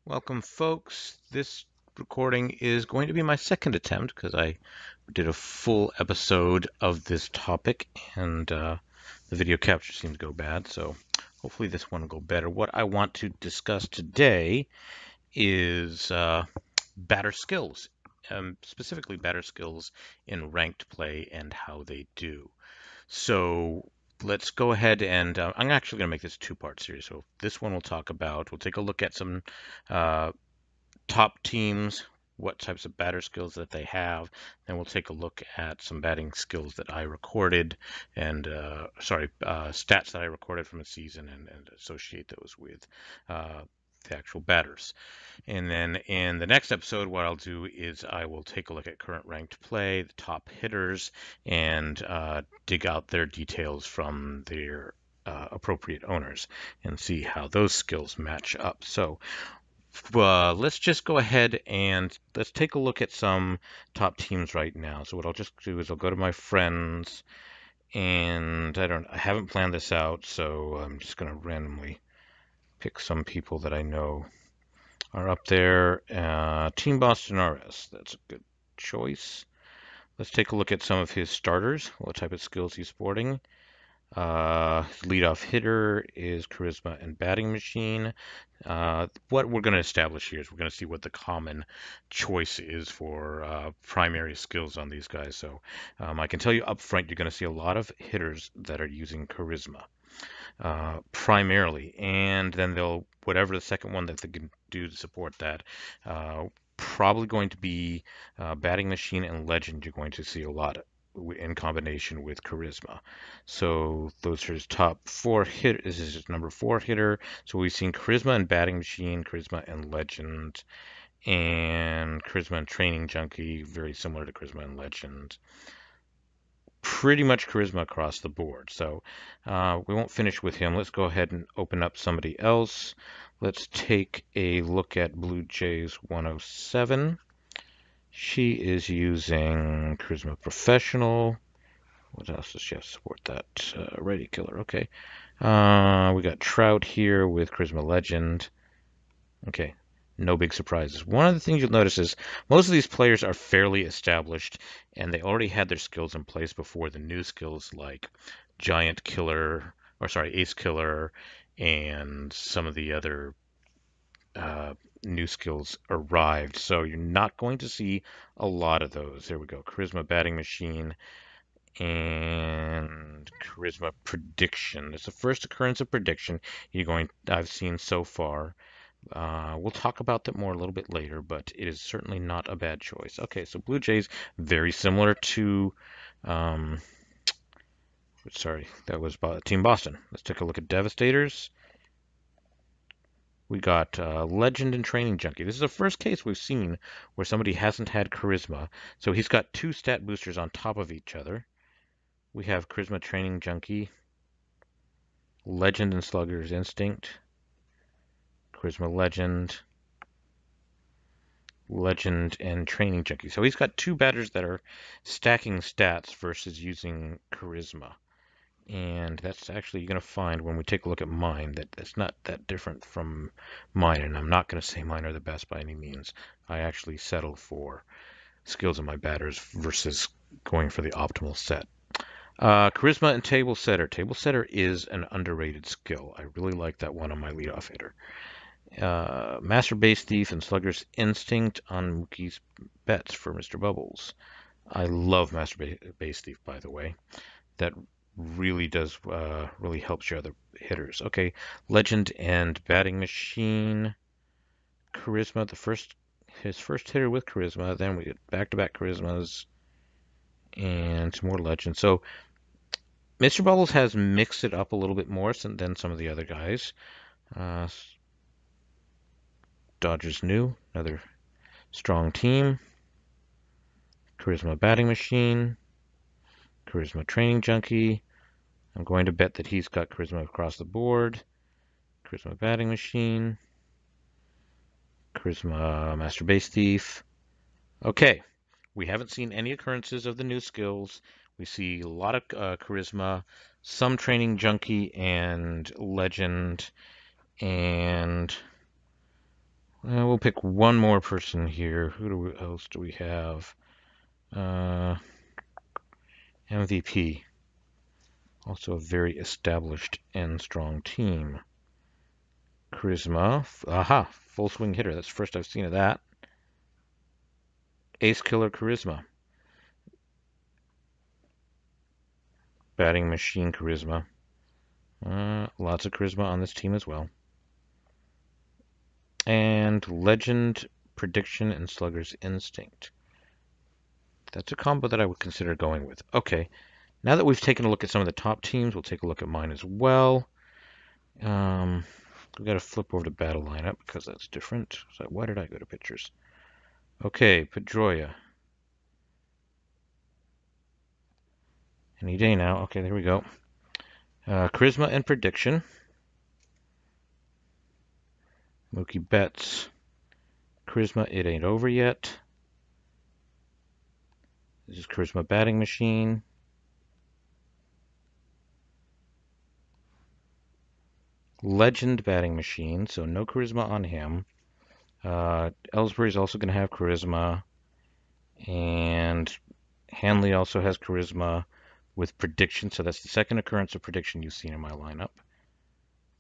Welcome, folks. This recording is going to be my second attempt because I did a full episode of this topic and the video capture seemed to go bad, so hopefully this one will go better. What I want to discuss today is batter skills, specifically batter skills in ranked play and how they do. So let's go ahead and I'm actually going to make this a two-part series. So this one we'll take a look at some uh, top teams, what types of batter skills that they have. Then we'll take a look at some batting skills that I recorded and, stats that I recorded from a season and associate those with the actual batters. And then in the next episode, what I'll do is I will take a look at current ranked play, the top hitters, and dig out their details from their appropriate owners and see how those skills match up. So let's just go ahead and let's take a look at some top teams right now. So what I'll just do is I'll go to my friends, and I haven't planned this out, so I'm just gonna randomly pick some people that I know are up there. Team Boston RS, that's a good choice. Let's take a look at some of his starters, what type of skills he's sporting. Leadoff hitter is charisma and batting machine. What we're going to establish here is we're going to see what the common choice is for primary skills on these guys. So I can tell you up front, you're going to see a lot of hitters that are using charisma primarily, and then they'll whatever the second one that they can do to support that. Probably going to be batting machine and legend. You're going to see a lot in combination with charisma. So those are his top four hit. This is his number 4 hitter. So we've seen charisma and batting machine, charisma and legend, and charisma and training junkie, very similar to charisma and legend. Pretty much charisma across the board. So we won't finish with him. Let's go ahead and open up somebody else. Let's take a look at Blue Jays 107. She is using Charisma Professional. What else does she have to support that? Ready Killer. Okay. We got Trout here with Charisma Legend. Okay. No big surprises. One of the things you'll notice is most of these players are fairly established and they already had their skills in place before the new skills like Giant Killer, Ace Killer, and some of the other new skills arrived. So you're not going to see a lot of those. There we go. Charisma Batting Machine and Charisma Prediction. It's the first occurrence of prediction I've seen so far. We'll talk about that more a little bit later, but it is certainly not a bad choice. Okay, so Blue Jays, very similar to, that was Team Boston. Let's take a look at Devastators. We got Legend and Training Junkie. This is the first case we've seen where somebody hasn't had Charisma. So he's got 2 stat boosters on top of each other. We have Charisma Training Junkie, Legend and Slugger's Instinct, Charisma Legend, Legend and Training Junkie. So he's got 2 batters that are stacking stats versus using Charisma. And that's actually going to find when we take a look at mine that it's not that different from mine. And I'm not going to say mine are the best by any means. I actually settle for skills of my batters versus going for the optimal set. Charisma and Table Setter. Table Setter is an underrated skill. I really like that one on my leadoff hitter. Master Base Thief and Slugger's Instinct on Mookie's bets for Mr. Bubbles. I love Master Base Thief, by the way. That really does really helps your other hitters. Okay, Legend and Batting Machine. Charisma, his first hitter with Charisma. Then we get back-to-back Charismas and some more Legend. So Mr. Bubbles has mixed it up a little bit more than some of the other guys. Dodgers new, another strong team. Charisma Batting Machine. Charisma Training Junkie. I'm going to bet that he's got Charisma across the board. Charisma Batting Machine. Charisma Master Base Thief. Okay, we haven't seen any occurrences of the new skills. We see a lot of Charisma, some Training Junkie and Legend, and We'll pick one more person here. Who else do we have? MVP. Also a very established and strong team. Charisma. Aha! Full swing hitter. That's the first I've seen of that. Ace killer charisma. Batting machine charisma. Lots of charisma on this team as well. And legend, prediction, and slugger's instinct. That's a combo that I would consider going with. Okay, now that we've taken a look at some of the top teams, we'll take a look at mine as well. We've got to flip over to battle lineup because that's different. So why did I go to pictures? Okay, Pedroia. Any day now. Okay, there we go. Charisma and prediction. Mookie Betts. Charisma, it ain't over yet. This is Charisma batting machine. Legend batting machine, so no charisma on him. Ellsbury's also going to have charisma. And Hanley also has charisma with prediction, so that's the second occurrence of prediction you've seen in my lineup.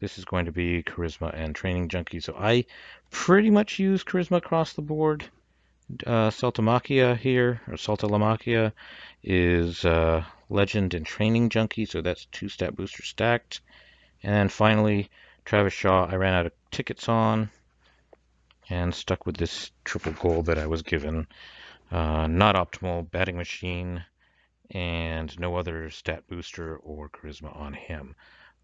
This is going to be charisma and training junkie, so I pretty much use charisma across the board. Saltamachia here, or Saltalamachia, is legend and training junkie, so that's 2 stat booster stacked. And finally, Travis Shaw, I ran out of tickets on and stuck with this triple gold that I was given. Not optimal, batting machine, and no other stat booster or charisma on him.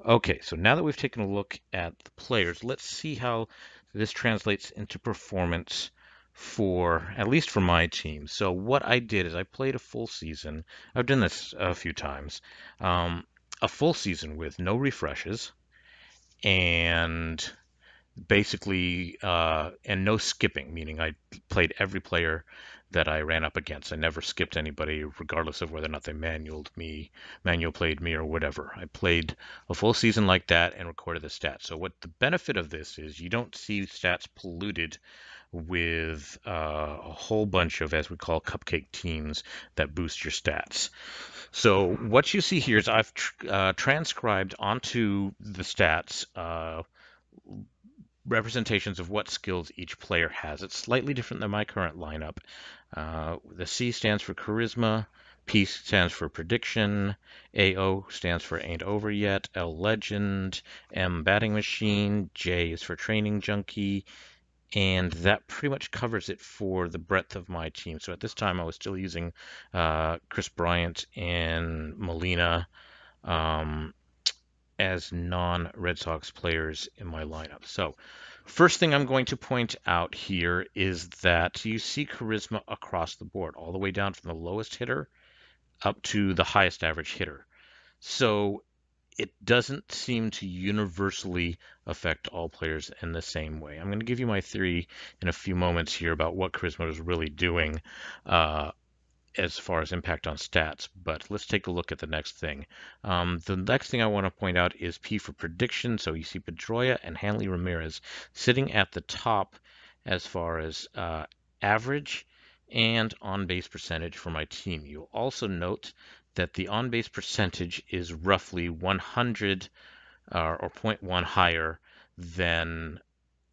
Okay, so now that we've taken a look at the players, let's see how this translates into performance for, at least for my team. So what I did is I played a full season. I've done this a few times. A full season with no refreshes and basically and no skipping, meaning I played every player that I ran up against. I never skipped anybody, regardless of whether or not they manual played me or whatever. I played a full season like that and recorded the stats. So what the benefit of this is, you don't see stats polluted with a whole bunch of, as we call, cupcake teams that boost your stats. So what you see here is I've transcribed onto the stats representations of what skills each player has. It's slightly different than my current lineup. The C stands for charisma, P stands for prediction, AO stands for ain't over yet, L legend, M batting machine, J is for training junkie, and that pretty much covers it for the breadth of my team. So at this time I was still using Chris Bryant and Molina as non-Red Sox players in my lineup. So first thing I'm going to point out here is that you see charisma across the board, all the way down from the lowest hitter up to the highest average hitter. So it doesn't seem to universally affect all players in the same way. I'm going to give you my theory in a few moments here about what charisma is really doing as far as impact on stats, but let's take a look at the next thing. The next thing I want to point out is P for prediction. So you see Pedroia and Hanley Ramirez sitting at the top as far as average and on-base percentage for my team. You'll also note that the on-base percentage is roughly 100 or 0.1 higher than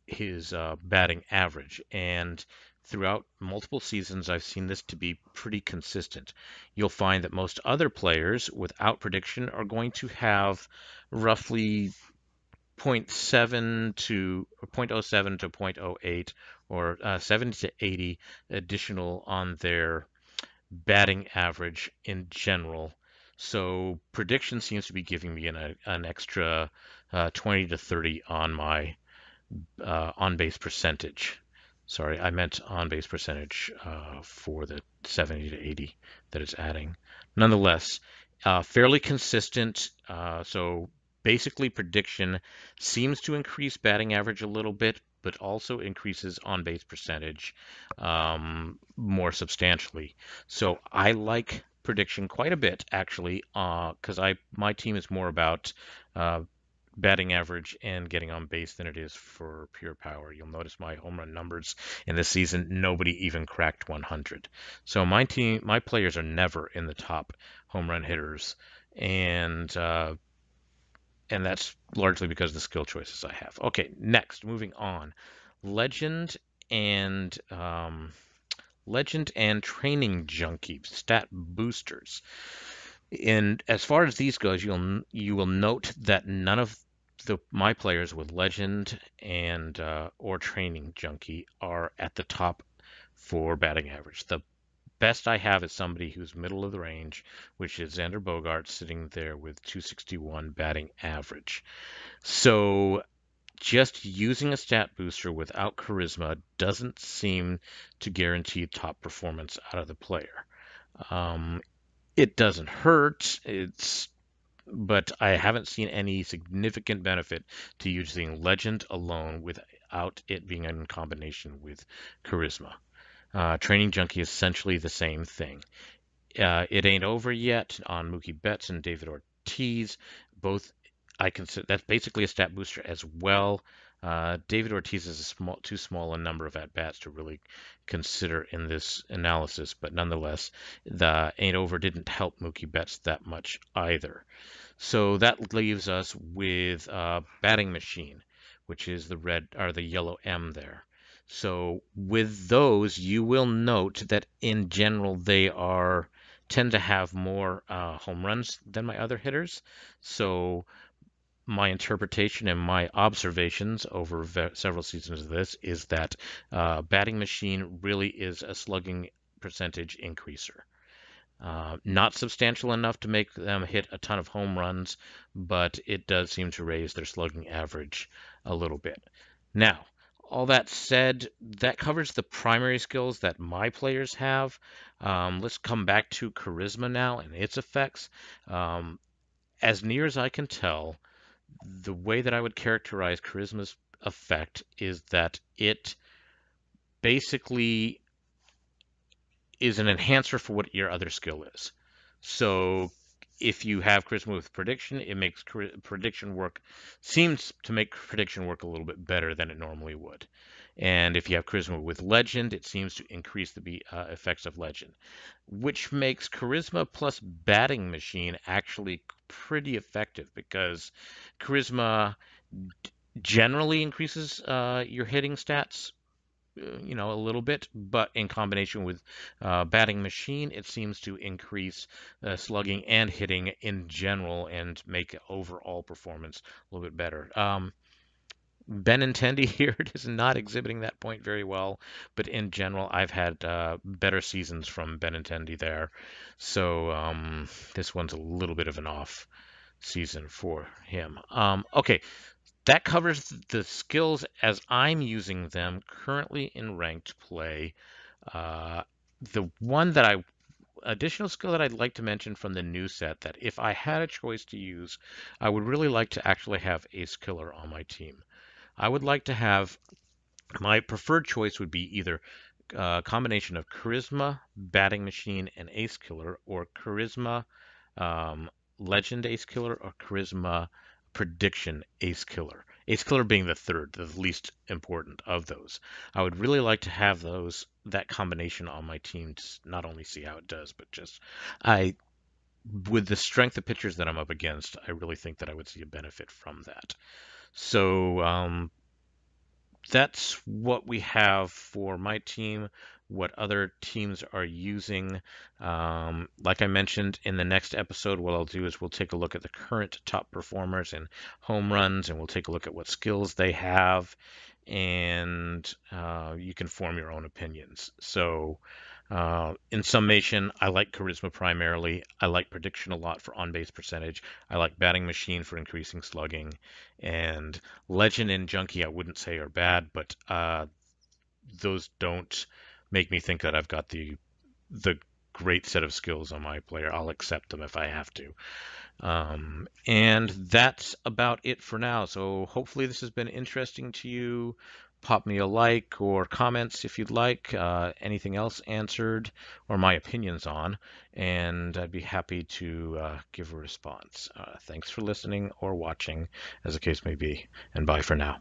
his batting average. And throughout multiple seasons, I've seen this to be pretty consistent. You'll find that most other players without prediction are going to have roughly 0.7 to or 0.07 to 0.08 or 70 to 80 additional on their batting average in general. So prediction seems to be giving me an extra 20 to 30 on my on-base percentage. Sorry, I meant on-base percentage for the 70 to 80 that it's adding. Nonetheless, fairly consistent. So basically, prediction seems to increase batting average a little bit, but also increases on-base percentage more substantially. So I like prediction quite a bit, actually, because my team is more about batting average and getting on base than it is for pure power. You'll notice my home run numbers in this season, nobody even cracked 100. So my players are never in the top home run hitters, and that's largely because of the skill choices I have. Okay, next, moving on, legend and legend and training junkie stat boosters. And as far as these goes, you will note that none of my players with legend and or training junkie are at the top for batting average. The best I have is somebody who's middle of the range, which is Xander Bogaerts, sitting there with 261 batting average. So just using a stat booster without charisma doesn't seem to guarantee top performance out of the player. Um, it doesn't hurt. But I haven't seen any significant benefit to using legend alone without it being in combination with charisma. Training junkie is essentially the same thing. It ain't over yet on Mookie Betts and David Ortiz. Both I consider that's basically a stat booster as well. David Ortiz is too small a number of at bats to really consider in this analysis, but nonetheless, the ain't over didn't help Mookie Betts that much either. So that leaves us with batting machine, which is the red or the yellow M there. So with those, you will note that in general they tend to have more home runs than my other hitters. So my interpretation and my observations over several seasons of this is that batting machine really is a slugging percentage increaser. Not substantial enough to make them hit a ton of home runs, but it does seem to raise their slugging average a little bit. Now, all that said, that covers the primary skills that my players have. Let's come back to charisma now and its effects. As near as I can tell, the way that I would characterize charisma's effect is that it basically is an enhancer for what your other skill is. So if you have charisma with prediction, it makes prediction work, seems to make prediction work a little bit better than it normally would. And if you have charisma with legend, it seems to increase the effects of legend, which makes charisma plus batting machine actually pretty effective because charisma generally increases your hitting stats, a little bit, but in combination with batting machine, it seems to increase slugging and hitting in general and make overall performance a little bit better. Benintendi here is not exhibiting that point very well, but in general, I've had better seasons from Benintendi there. So this one's a little bit of an off season for him. Okay, that covers the skills as I'm using them currently in ranked play. Uh, the one additional skill that I'd like to mention from the new set that if I had a choice to use, I would really like to actually have Ace Killer on my team. I would like to have, my preferred choice would be either a combination of Charisma, Batting Machine, and Ace Killer, or Charisma, um, Legend Ace Killer, or Charisma Prediction Ace Killer. Ace Killer being the third, the least important of those. I would really like to have that combination on my team to not only see how it does, but just I with the strength of pitchers that I'm up against, I really think that I would see a benefit from that. So that's what we have for my team, what other teams are using. Like I mentioned in the next episode, what I'll do is we'll take a look at the current top performers and home runs, and we'll take a look at what skills they have, and you can form your own opinions. So, in summation, I like charisma primarily. I like prediction a lot for on-base percentage. I like batting machine for increasing slugging, and legend and junkie I wouldn't say are bad, but those don't make me think that I've got the great set of skills on my player. I'll accept them if I have to. And that's about it for now. So hopefully this has been interesting to you. Pop me a like or comments if you'd like, anything else answered or my opinions on, and I'd be happy to give a response. Thanks for listening or watching, as the case may be, and bye for now.